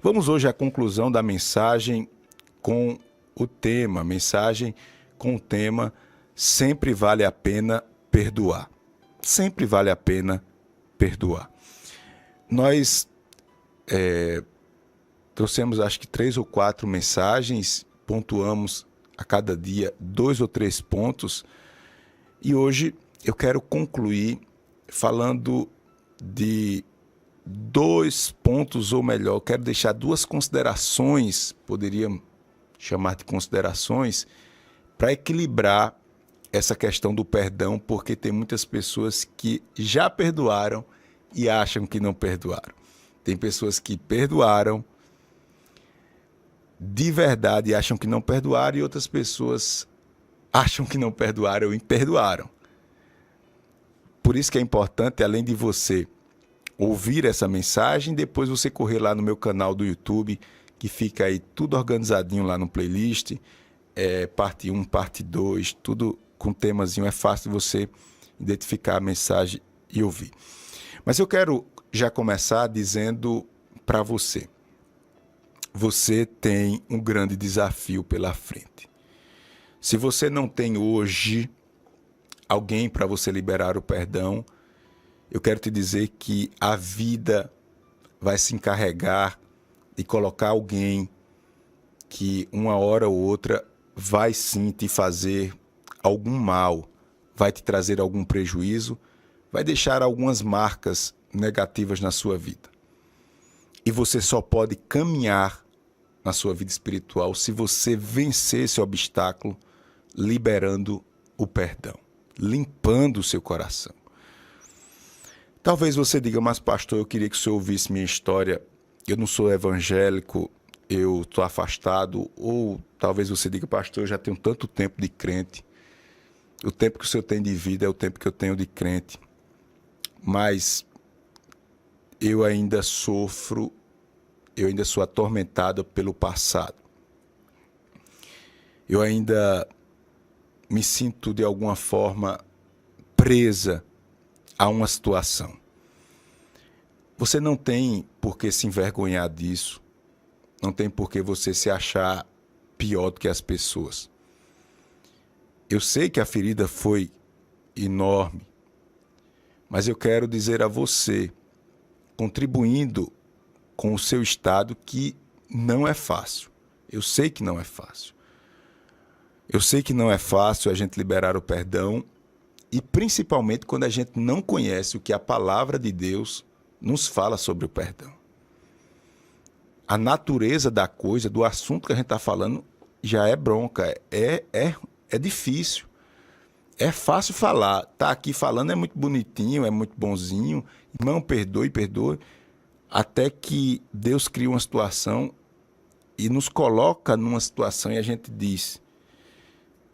Vamos hoje à conclusão da mensagem com o tema, Sempre vale a pena perdoar. Sempre vale a pena perdoar. Nós trouxemos acho que 3 ou 4 mensagens, pontuamos a cada dia 2 ou 3 pontos e hoje eu quero concluir falando de 2 pontos, ou melhor, eu quero deixar 2 considerações, poderíamos chamar de considerações, para equilibrar essa questão do perdão, porque tem muitas pessoas que já perdoaram e acham que não perdoaram. Tem pessoas que perdoaram de verdade e acham que não perdoaram, e outras pessoas acham que não perdoaram e perdoaram. Por isso que é importante, além de você ouvir essa mensagem, depois você correr lá no meu canal do YouTube, que fica aí tudo organizadinho lá no playlist, parte 1, parte 2, tudo com temazinho, é fácil de você identificar a mensagem e ouvir. Mas eu quero já começar dizendo para você, você tem um grande desafio pela frente. Se você não tem hoje alguém para você liberar o perdão, eu quero te dizer que a vida vai se encarregar de colocar alguém que uma hora ou outra vai sim te fazer algum mal, vai te trazer algum prejuízo, vai deixar algumas marcas negativas na sua vida. E você só pode caminhar na sua vida espiritual se você vencer esse obstáculo liberando o perdão, limpando o seu coração. Talvez você diga, mas pastor, eu queria que o senhor ouvisse minha história, eu não sou evangélico, eu estou afastado, ou talvez você diga, pastor, eu já tenho tanto tempo de crente, o tempo que o senhor tem de vida é o tempo que eu tenho de crente, mas eu ainda sofro, eu ainda sou atormentado pelo passado. Eu ainda me sinto de alguma forma presa a uma situação. Você não tem por que se envergonhar disso, não tem por que você se achar pior do que as pessoas. Eu sei que a ferida foi enorme, mas eu quero dizer a você, contribuindo com o seu estado, que não é fácil. Eu sei que não é fácil. Eu sei que não é fácil a gente liberar o perdão, e principalmente quando a gente não conhece o que a palavra de Deus nos fala sobre o perdão. A natureza da coisa, do assunto que a gente está falando, já é bronca, é difícil. É fácil falar, tá aqui falando é muito bonitinho, é muito bonzinho, irmão, perdoe, até que Deus cria uma situação e nos coloca numa situação e a gente diz,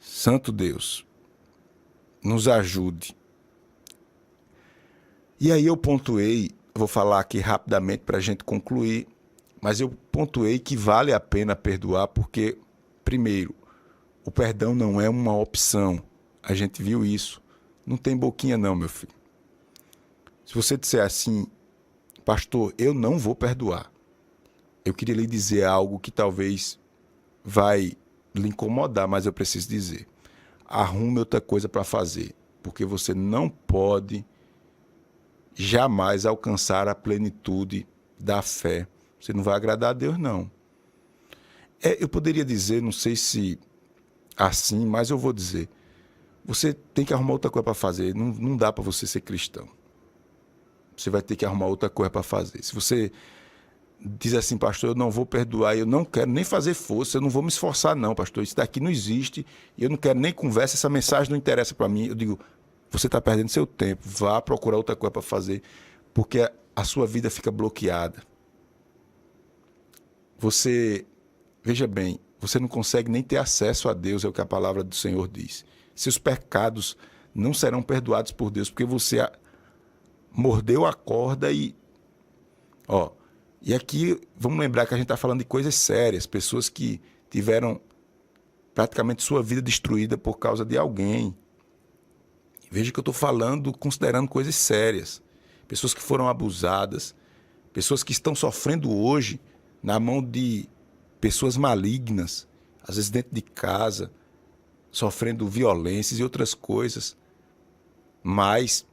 Santo Deus, nos ajude. E aí eu pontuei, vou falar aqui rapidamente para a gente concluir, mas eu pontuei que vale a pena perdoar porque, primeiro, o perdão não é uma opção. A gente viu isso. Não tem boquinha não, meu filho. Se você disser assim, pastor, eu não vou perdoar, eu queria lhe dizer algo que talvez vai lhe incomodar, mas eu preciso dizer. Arrume outra coisa para fazer, porque você não pode jamais alcançar a plenitude da fé. Você não vai agradar a Deus, não. Eu poderia dizer, não sei se assim, mas eu vou dizer, você tem que arrumar outra coisa para fazer, não dá para você ser cristão. Você vai ter que arrumar outra coisa para fazer. Se você diz assim, pastor, eu não vou perdoar, eu não quero nem fazer força, eu não vou me esforçar não, pastor, isso daqui não existe, eu não quero nem conversa, essa mensagem não interessa para mim. Eu digo, você está perdendo seu tempo, vá procurar outra coisa para fazer, porque a sua vida fica bloqueada. Você, veja bem, você não consegue nem ter acesso a Deus, é o que a palavra do Senhor diz. Seus pecados não serão perdoados por Deus, porque você mordeu a corda e... E aqui, vamos lembrar que a gente está falando de coisas sérias, pessoas que tiveram praticamente sua vida destruída por causa de alguém. Veja que eu estou falando, considerando coisas sérias. Pessoas que foram abusadas, pessoas que estão sofrendo hoje na mão de pessoas malignas, às vezes dentro de casa, sofrendo violências e outras coisas. Mas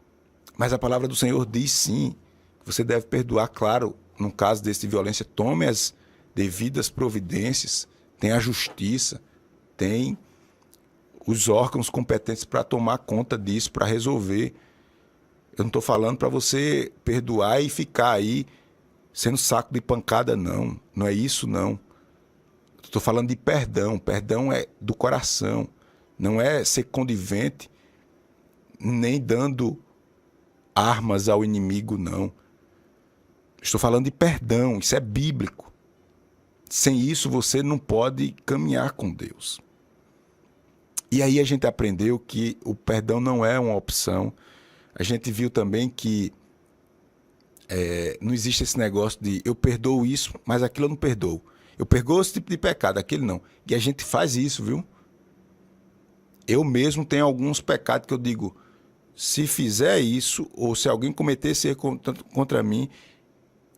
a palavra do Senhor diz sim, que você deve perdoar, claro, num caso desse de violência, tome as devidas providências, tem a justiça, tem os órgãos competentes para tomar conta disso, para resolver. Eu não estou falando para você perdoar e ficar aí sendo saco de pancada, não. Não é isso, não. Estou falando de perdão. Perdão é do coração. Não é ser conivente, nem dando armas ao inimigo, não. Estou falando de perdão. Isso é bíblico. Sem isso, você não pode caminhar com Deus. E aí a gente aprendeu que o perdão não é uma opção. A gente viu também que não existe esse negócio de eu perdoo isso, mas aquilo eu não perdoo. Eu perdoo esse tipo de pecado, aquele não. E a gente faz isso, viu? Eu mesmo tenho alguns pecados que eu digo, se fizer isso, ou se alguém cometer esse erro contra mim,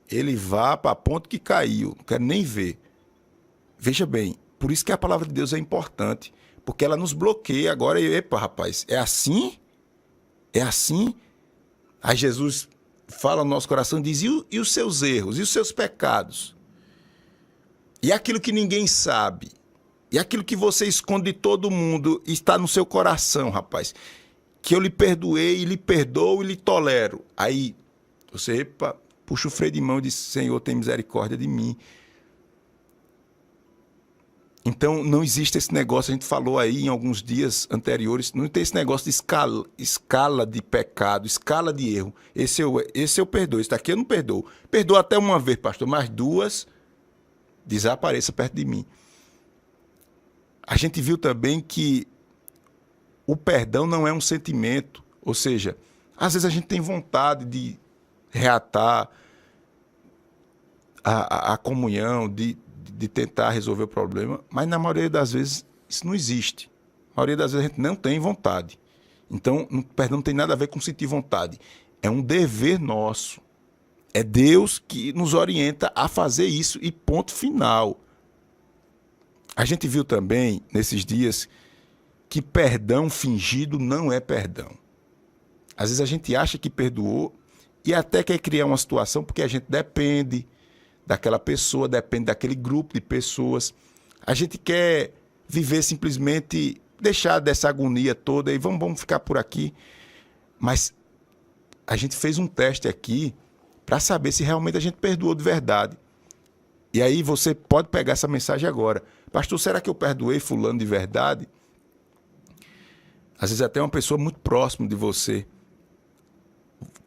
ele vá para a ponta que caiu. Não quero nem ver. Veja bem, por isso que a palavra de Deus é importante. Porque ela nos bloqueia agora. Epa, rapaz, é assim? É assim? Aí Jesus fala no nosso coração e diz, e os seus erros? E os seus pecados? E aquilo que ninguém sabe? E aquilo que você esconde de todo mundo está no seu coração, rapaz? Que eu lhe perdoei, lhe perdoo e lhe tolero. Aí você, epa, puxa o freio de mão e diz, Senhor, tem misericórdia de mim. Então, não existe esse negócio, a gente falou aí em alguns dias anteriores, não tem esse negócio de escala de pecado, escala de erro. Esse eu perdoo, esse daqui eu não perdoo. Perdoo até uma vez, pastor, mas duas, desapareça perto de mim. A gente viu também que o perdão não é um sentimento, ou seja, às vezes a gente tem vontade de reatar a comunhão, de tentar resolver o problema, mas na maioria das vezes isso não existe. Na maioria das vezes a gente não tem vontade. Então, o perdão não tem nada a ver com sentir vontade. É um dever nosso. É Deus que nos orienta a fazer isso e ponto final. A gente viu também, nesses dias, que perdão fingido não é perdão. Às vezes a gente acha que perdoou e até quer criar uma situação porque a gente depende daquela pessoa, depende daquele grupo de pessoas. A gente quer viver simplesmente, deixar dessa agonia toda e vamos ficar por aqui. Mas a gente fez um teste aqui para saber se realmente a gente perdoou de verdade. E aí você pode pegar essa mensagem agora. Pastor, será que eu perdoei fulano de verdade? Às vezes até uma pessoa muito próxima de você.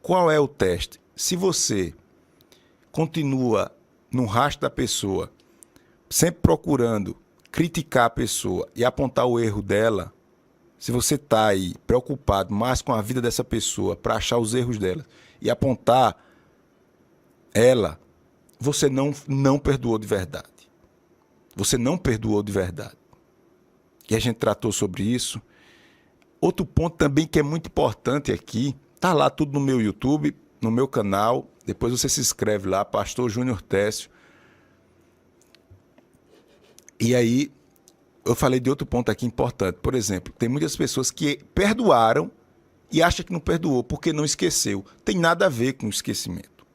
Qual é o teste? Se você continua no rastro da pessoa, sempre procurando criticar a pessoa e apontar o erro dela, se você está aí preocupado mais com a vida dessa pessoa para achar os erros dela e apontar ela, você não perdoou de verdade. Você não perdoou de verdade. E a gente tratou sobre isso. Outro ponto também que é muito importante aqui, está lá tudo no meu YouTube, no meu canal. Depois você se inscreve lá, Pastor Júnior Técio. E aí, eu falei de outro ponto aqui importante. Por exemplo, tem muitas pessoas que perdoaram e acham que não perdoou porque não esqueceu. Tem nada a ver com o esquecimento.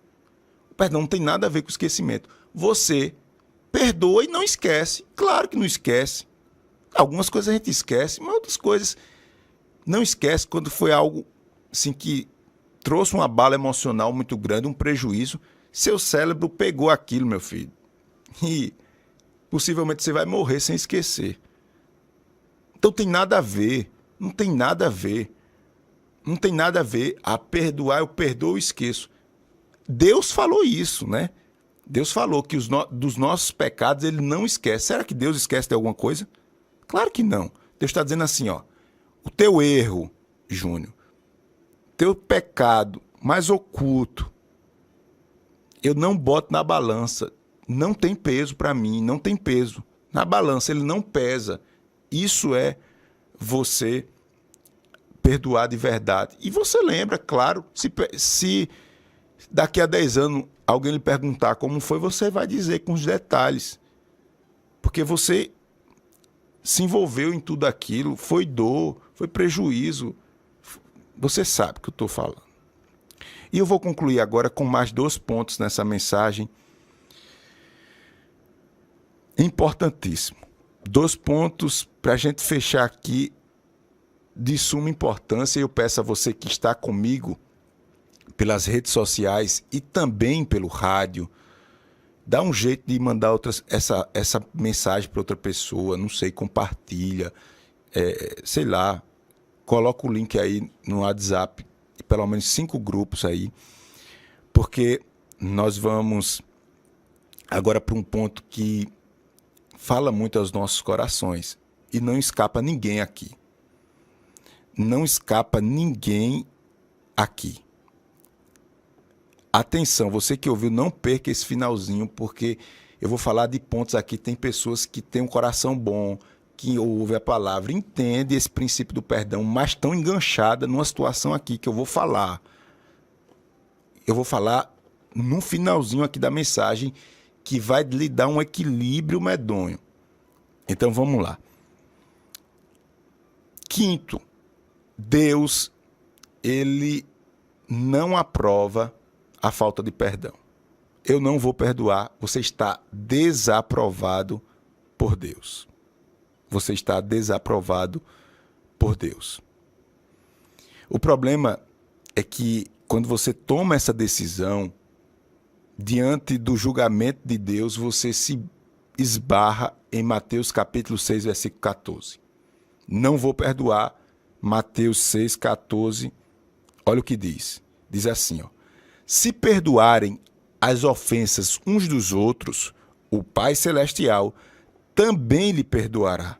O perdão não tem nada a ver com o esquecimento. Você perdoa e não esquece. Claro que não esquece. Algumas coisas a gente esquece, mas outras coisas não esquece quando foi algo assim que trouxe uma bala emocional muito grande, um prejuízo. Seu cérebro pegou aquilo, meu filho. E possivelmente você vai morrer sem esquecer. Então tem nada a ver. Não tem nada a ver. Não tem nada a ver. A perdoar, eu perdoo e esqueço. Deus falou isso, né? Deus falou que dos nossos pecados ele não esquece. Será que Deus esquece de alguma coisa? Claro que não. Deus está dizendo assim, ó. O teu erro, Júnior, teu pecado mais oculto, eu não boto na balança. Não tem peso para mim, não tem peso. Na balança, ele não pesa. Isso é você perdoar de verdade. E você lembra, claro, se daqui a 10 anos alguém lhe perguntar como foi, você vai dizer com os detalhes. Porque você se envolveu em tudo aquilo, foi dor, foi prejuízo. Você sabe o que eu estou falando. E eu vou concluir agora com mais 2 pontos nessa mensagem. Importantíssimo. 2 pontos para a gente fechar aqui de suma importância. Eu peço a você que está comigo pelas redes sociais e também pelo rádio, dá um jeito de mandar essa mensagem para outra pessoa, não sei, compartilha, sei lá, coloca o link aí no WhatsApp, pelo menos 5 grupos aí, porque nós vamos agora para um ponto que fala muito aos nossos corações e não escapa ninguém aqui. Não escapa ninguém aqui. Atenção, você que ouviu, não perca esse finalzinho, porque eu vou falar de pontos aqui. Tem pessoas que têm um coração bom, que ouvem a palavra, entende esse princípio do perdão, mas estão enganchadas numa situação aqui que eu vou falar. Eu vou falar no finalzinho aqui da mensagem, que vai lhe dar um equilíbrio medonho. Então vamos lá. Quinto, Deus, ele não aprova a falta de perdão. Eu não vou perdoar, você está desaprovado por Deus. Você está desaprovado por Deus. O problema é que quando você toma essa decisão, diante do julgamento de Deus, você se esbarra em Mateus capítulo 6, versículo 14. Não vou perdoar, Mateus 6, 14, olha o que diz. Diz assim, ó: se perdoarem as ofensas uns dos outros, o Pai Celestial também lhe perdoará.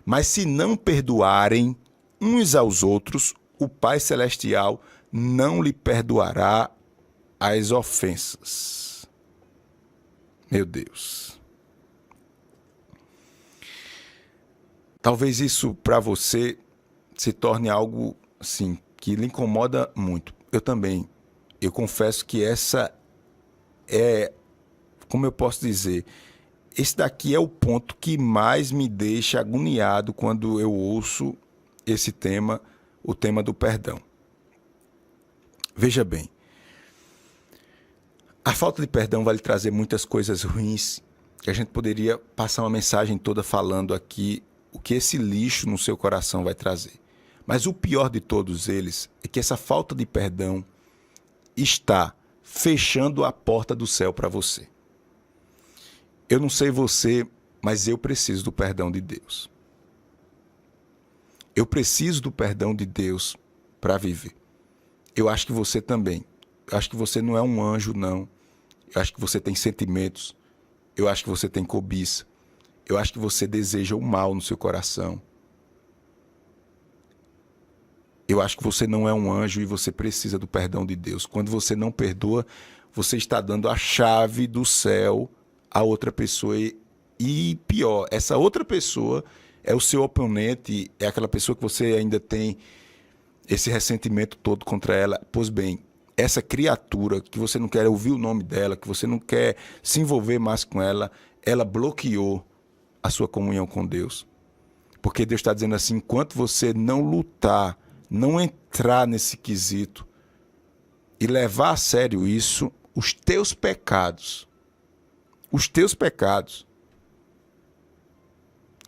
Mas se não perdoarem uns aos outros, o Pai Celestial não lhe perdoará as ofensas. Meu Deus. Talvez isso para você se torne algo assim, que lhe incomoda muito. Eu também. Eu confesso que essa é, como eu posso dizer, esse daqui é o ponto que mais me deixa agoniado quando eu ouço esse tema, o tema do perdão. Veja bem, a falta de perdão vai lhe trazer muitas coisas ruins, que a gente poderia passar uma mensagem toda falando aqui o que esse lixo no seu coração vai trazer. Mas o pior de todos eles é que essa falta de perdão está fechando a porta do céu para você. Eu não sei você, mas eu preciso do perdão de Deus. Eu preciso do perdão de Deus para viver. Eu acho que você também. Eu acho que você não é um anjo, não. Eu acho que você tem sentimentos. Eu acho que você tem cobiça. Eu acho que você deseja o mal no seu coração. Eu acho que você não é um anjo e você precisa do perdão de Deus. Quando você não perdoa, você está dando a chave do céu a outra pessoa. E pior, essa outra pessoa é o seu oponente, é aquela pessoa que você ainda tem esse ressentimento todo contra ela. Pois bem, essa criatura que você não quer ouvir o nome dela, que você não quer se envolver mais com ela, ela bloqueou a sua comunhão com Deus. Porque Deus está dizendo assim, enquanto você não lutar, não entrar nesse quesito e levar a sério isso, os teus pecados,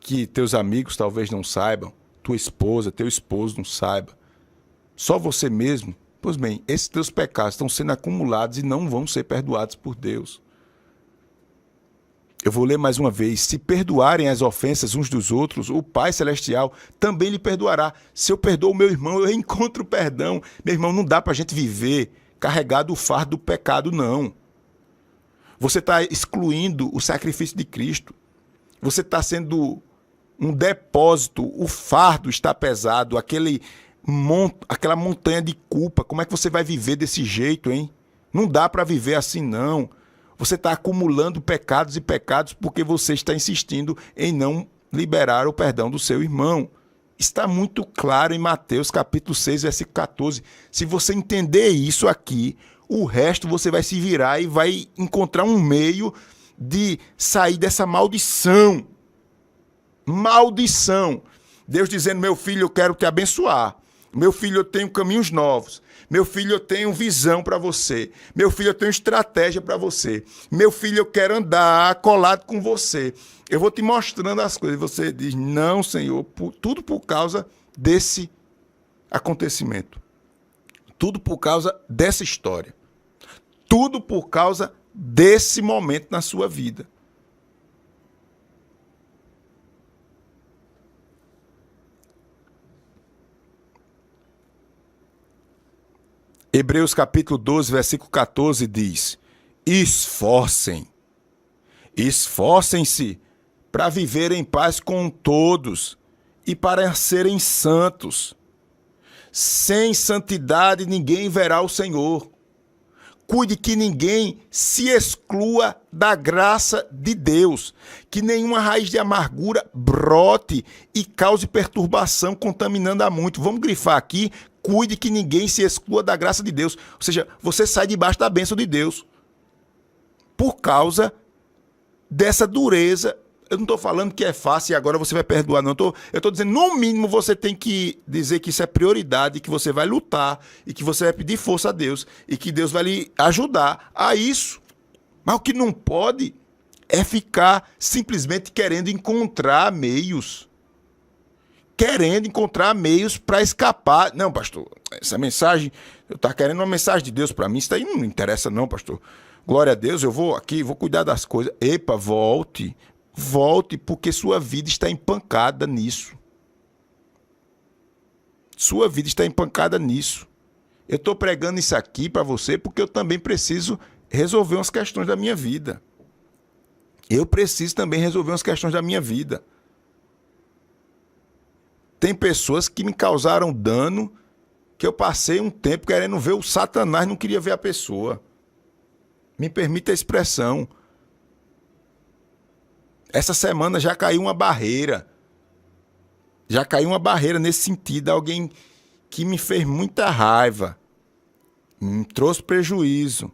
que teus amigos talvez não saibam, tua esposa, teu esposo não saiba, só você mesmo, pois bem, esses teus pecados estão sendo acumulados e não vão ser perdoados por Deus. Eu vou ler mais uma vez. Se perdoarem as ofensas uns dos outros, o Pai Celestial também lhe perdoará. Se eu perdoo o meu irmão, eu encontro perdão. Meu irmão, não dá para a gente viver carregado o fardo do pecado, não. Você está excluindo o sacrifício de Cristo. Você está sendo um depósito. O fardo está pesado. Aquela montanha de culpa. Como é que você vai viver desse jeito, hein? Não dá para viver assim, não. Você está acumulando pecados e pecados porque você está insistindo em não liberar o perdão do seu irmão. Está muito claro em Mateus capítulo 6, versículo 14. Se você entender isso aqui, O resto você vai se virar e vai encontrar um meio de sair dessa maldição. Maldição. Deus dizendo, meu filho, eu quero te abençoar. Meu filho, eu tenho caminhos novos. Meu filho, eu tenho visão para você. Meu filho, eu tenho estratégia para você. Meu filho, eu quero andar colado com você. Eu vou te mostrando as coisas. Você diz, não, Senhor, tudo por causa desse acontecimento. Tudo por causa dessa história. Tudo por causa desse momento na sua vida. Hebreus capítulo 12, versículo 14 diz, esforcem-se para viver em paz com todos e para serem santos. Sem santidade ninguém verá o Senhor. Cuide que ninguém se exclua da graça de Deus, que nenhuma raiz de amargura brote e cause perturbação, contaminando a muito. Vamos grifar aqui, cuide que ninguém se exclua da graça de Deus. Ou seja, você sai debaixo da bênção de Deus por causa dessa dureza. Eu não estou falando que é fácil e agora você vai perdoar, não. Eu estou dizendo, no mínimo, você tem que dizer que isso é prioridade, que você vai lutar e que você vai pedir força a Deus e que Deus vai lhe ajudar a isso. Mas o que não pode é ficar simplesmente querendo encontrar meios. Querendo encontrar meios para escapar. Não, pastor, essa mensagem, eu estou querendo uma mensagem de Deus para mim, isso aí não me interessa não, pastor. Glória a Deus, eu vou aqui, vou cuidar das coisas. Epa, volte, porque sua vida está empancada nisso. Sua vida está empancada nisso. Eu estou pregando isso aqui para você porque eu também preciso resolver umas questões da minha vida. Eu preciso também resolver umas questões da minha vida. Tem pessoas que me causaram dano, que eu passei um tempo querendo ver o Satanás, não queria ver a pessoa. Me permita a expressão. Essa semana já caiu uma barreira. Já caiu uma barreira nesse sentido. Alguém que me fez muita raiva. Me trouxe prejuízo.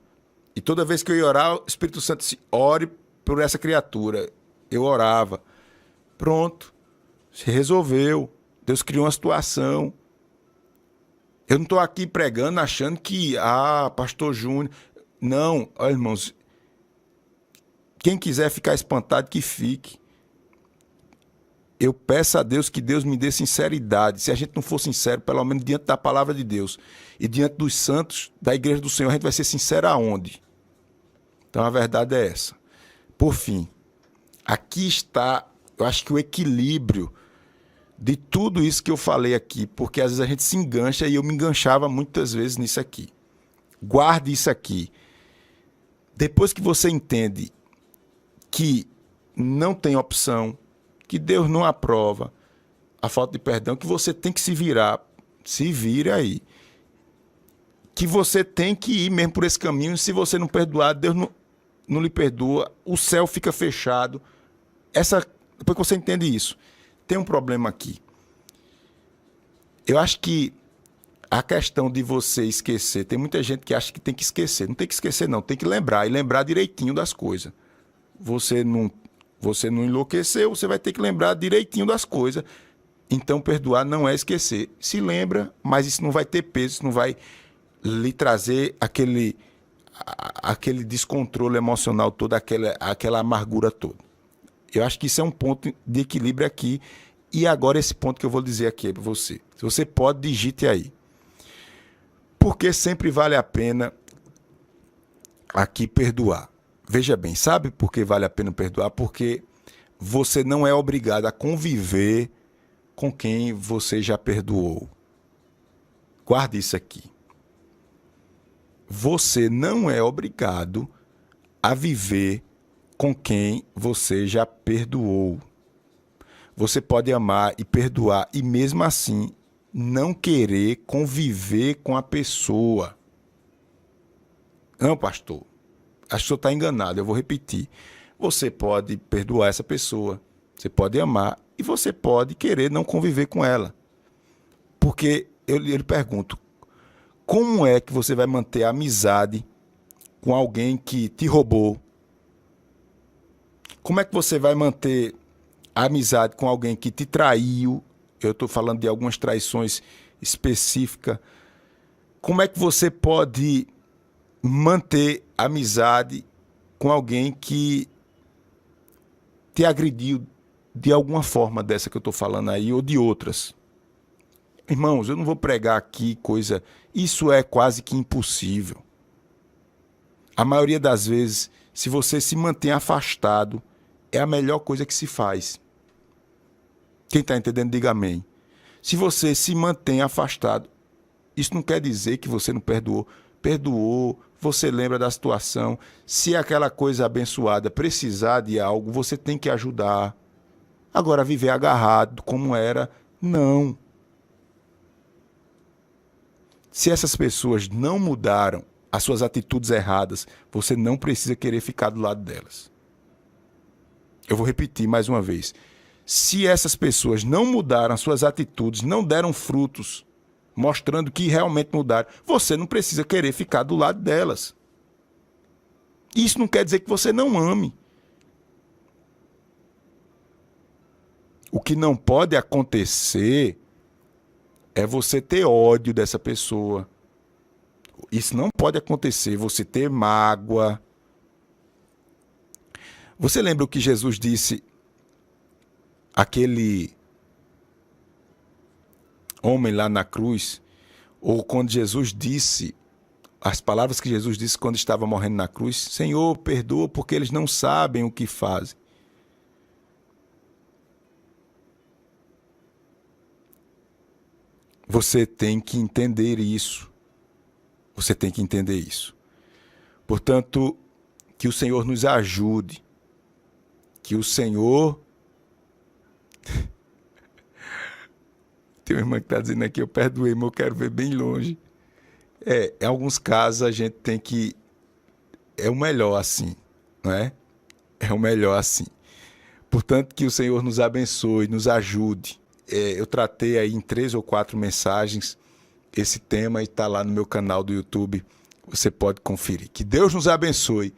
E toda vez que eu ia orar, o Espírito Santo disse, ore por essa criatura. Eu orava. Pronto. Se resolveu. Deus criou uma situação. Eu não estou aqui pregando achando que, pastor Júnior... Não, olha, irmãos, quem quiser ficar espantado, que fique. Eu peço a Deus que Deus me dê sinceridade. Se a gente não for sincero, pelo menos diante da palavra de Deus e diante dos santos da igreja do Senhor, a gente vai ser sincero aonde? Então a verdade é essa. Por fim, aqui está, eu acho que o equilíbrio de tudo isso que eu falei aqui, porque às vezes a gente se engancha e eu me enganchava muitas vezes nisso aqui. Guarde isso aqui. Depois que você entende que não tem opção, que Deus não aprova a falta de perdão, que você tem que se virar, se vire aí. Que você tem que ir mesmo por esse caminho, se você não perdoar, Deus não lhe perdoa, o céu fica fechado. Depois que você entende isso, tem um problema aqui. Eu acho que a questão de você esquecer, tem muita gente que acha que tem que esquecer. Não tem que esquecer, não. Tem que lembrar, e lembrar direitinho das coisas. Você não enlouqueceu, você vai ter que lembrar direitinho das coisas. Então, perdoar não é esquecer. Se lembra, mas isso não vai ter peso, isso não vai lhe trazer aquele descontrole emocional todo, aquela amargura toda. Eu acho que isso é um ponto de equilíbrio aqui. E agora esse ponto que eu vou dizer aqui para você. Se você pode, digite aí. Porque sempre vale a pena aqui perdoar. Veja bem, sabe por que vale a pena perdoar? Porque você não é obrigado a conviver com quem você já perdoou. Guarde isso aqui. Você não é obrigado a viver com quem você já perdoou. Você pode amar e perdoar e mesmo assim não querer conviver com a pessoa. Não, pastor, acho que o senhor está enganado, eu vou repetir. Você pode perdoar essa pessoa, você pode amar e você pode querer não conviver com ela. Porque eu lhe pergunto, Como é que você vai manter a amizade com alguém que te roubou? Como é que você vai manter a amizade com alguém que te traiu? Eu estou falando de algumas traições específicas. Como é que você pode manter amizade com alguém que te agrediu de alguma forma dessa que eu estou falando aí ou de outras? Irmãos, eu não vou pregar aqui coisa... Isso é quase que impossível. A maioria das vezes, se você se mantém afastado, é a melhor coisa que se faz. Quem está entendendo, diga amém. Se você se mantém afastado, isso não quer dizer que você não perdoou. Perdoou, você lembra da situação. Se aquela coisa abençoada precisar de algo, você tem que ajudar. Agora, viver agarrado como era, não. Se essas pessoas não mudaram as suas atitudes erradas, você não precisa querer ficar do lado delas. Eu vou repetir mais uma vez. Se essas pessoas não mudaram as suas atitudes, não deram frutos, mostrando que realmente mudaram, você não precisa querer ficar do lado delas. Isso não quer dizer que você não ame. O que não pode acontecer é você ter ódio dessa pessoa. Isso não pode acontecer, você ter mágoa. Você lembra o que Jesus disse àquele homem lá na cruz? Ou quando Jesus disse, as palavras que Jesus disse quando estava morrendo na cruz: Senhor, perdoa porque eles não sabem o que fazem. Você tem que entender isso. Você tem que entender isso. Portanto, que o Senhor nos ajude. Que o Senhor... Tem uma irmã que está dizendo aqui, eu perdoei, mas eu quero ver bem longe. Em alguns casos a gente tem que... É o melhor assim, não é? É o melhor assim. Portanto, que o Senhor nos abençoe, nos ajude. Eu tratei aí em 3 ou 4 mensagens esse tema e está lá no meu canal do YouTube. Você pode conferir. Que Deus nos abençoe.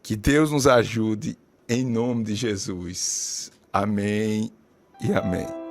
Que Deus nos ajude. Em nome de Jesus. Amém e amém.